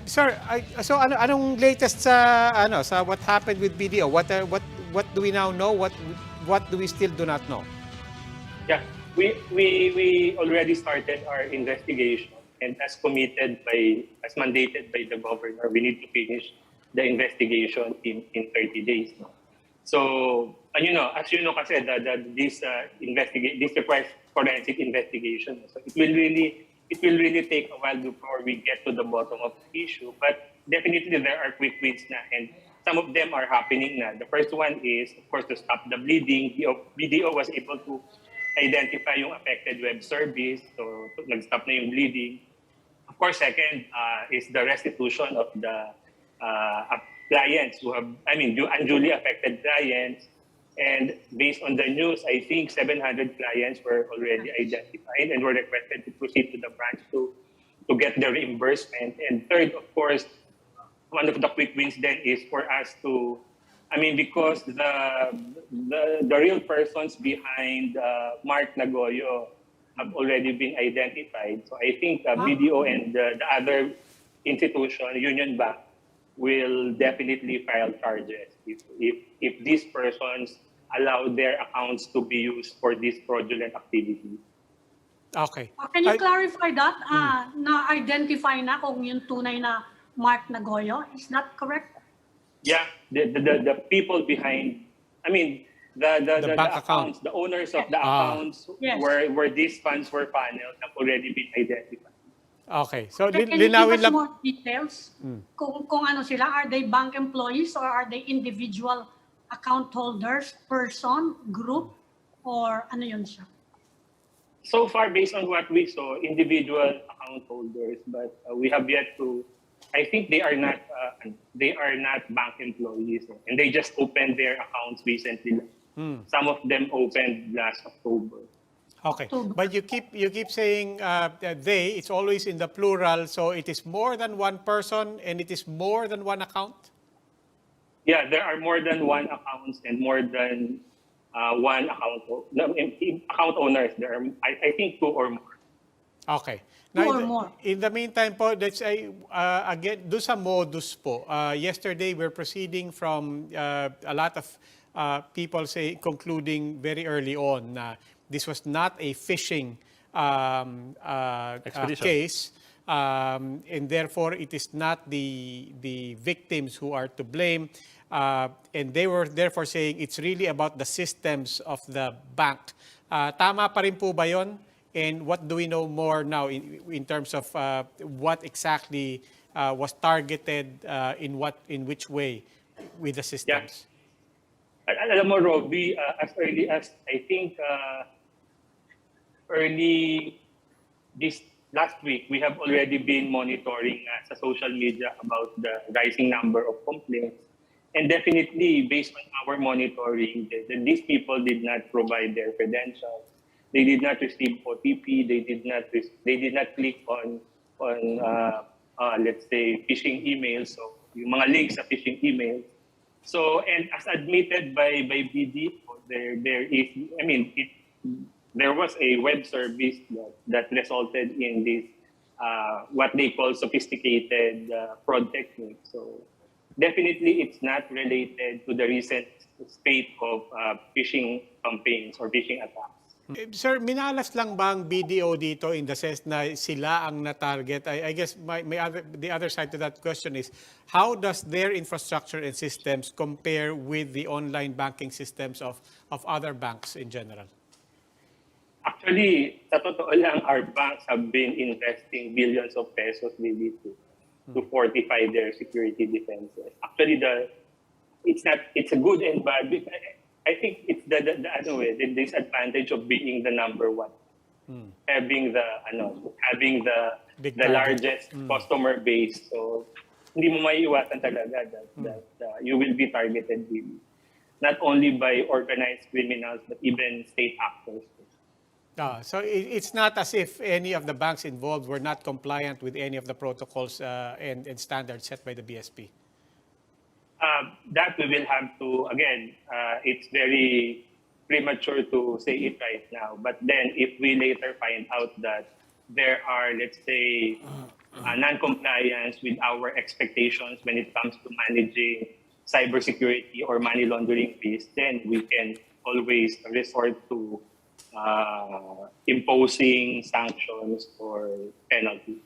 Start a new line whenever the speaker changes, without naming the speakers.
Sir, so anong latest sa sa what happened with BDO? What do we now know? What do we still do not know?
Yeah, we already started our investigation, and as mandated by the governor, we need to finish the investigation in 30 days. No? So, and as you know, kasi this requires forensic investigation. So it will really take a while before we get to the bottom of the issue. But definitely there are quick wins na, and some of them are happening na. The first one is, of course, to stop the bleeding. BDO was able to identify yung affected web service, so nag-stop na yung bleeding. Of course, second is the restitution of the clients who have, unduly affected clients. And based on the news, I think 700 clients were already identified and were requested to proceed to the branch to get the reimbursement. And third, of course, one of the quick wins then is for us to, because the real persons behind Mark Nagoyo have already been identified. So I think BDO and the other institution, Union Bank, will definitely file charges if these persons allow their accounts to be used for this fraudulent activity.
Okay.
Can you clarify that? Na-identify na kung yung tunay na Mark Nagoyo? Is that correct?
Yeah, the people behind, the
bank
accounts, the owners of the accounts where these funds were funneled have already been identified.
Okay. So
Can you give
linawin
us
lang.
more details? Kung ano sila, are they bank employees or are they individual account holders, person, group, or ano yun siya?
So far, based on what we saw, individual account holders, but we have yet to. I think they are not bank employees, and they just opened their accounts recently. Some of them opened last October.
Okay, but you keep saying they. It's always in the plural, so it is more than one person and it is more than one account.
Yeah, there are more than one accounts and more than one account owners. There are, I think, two or more.
Okay.
Two or more.
In the meantime po, let's say, again, do sa modus po. Yesterday, we're proceeding from a lot of people concluding very early on na this was not a phishing case. And therefore, it is not the victims who are to blame. And they were therefore saying it's really about the systems of the bank. Tama pa rin po ba yun? And what do we know more now in terms of what exactly was targeted in which way with the systems?
Yeah. Alam mo, Robbie, as early as I think early this last week, we have already been monitoring sa social media about the rising number of complaints. And definitely, based on our monitoring, these people did not provide their credentials. They did not receive OTP. They did not click on let's say, phishing emails. So, yung mga links sa phishing emails. So, and as admitted by BDO, there was a web service that resulted in this what they call sophisticated fraud technique. So, definitely, it's not related to the recent spate of phishing campaigns or phishing attacks.
Sir, minalas lang ba ang BDO dito in the sense na sila ang na-target? I guess the other side to that question is, how does their infrastructure and systems compare with the online banking systems of other banks in general?
Actually, sa totoo lang, our banks have been investing billions of pesos maybe to fortify their security defenses. Actually, it's a good and bad. I think it's the disadvantage of being the number one, having the largest customer base. So hindi mo maiiwasan talaga that you will be targeted really, not only by organized criminals but even state actors.
So it's not as if any of the banks involved were not compliant with any of the protocols and standards set by the BSP.
That we will have to, again, it's very premature to say it right now. But then if we later find out that there are, let's say, non-compliance with our expectations when it comes to managing cybersecurity or money laundering fees, then we can always resort to imposing sanctions or penalties.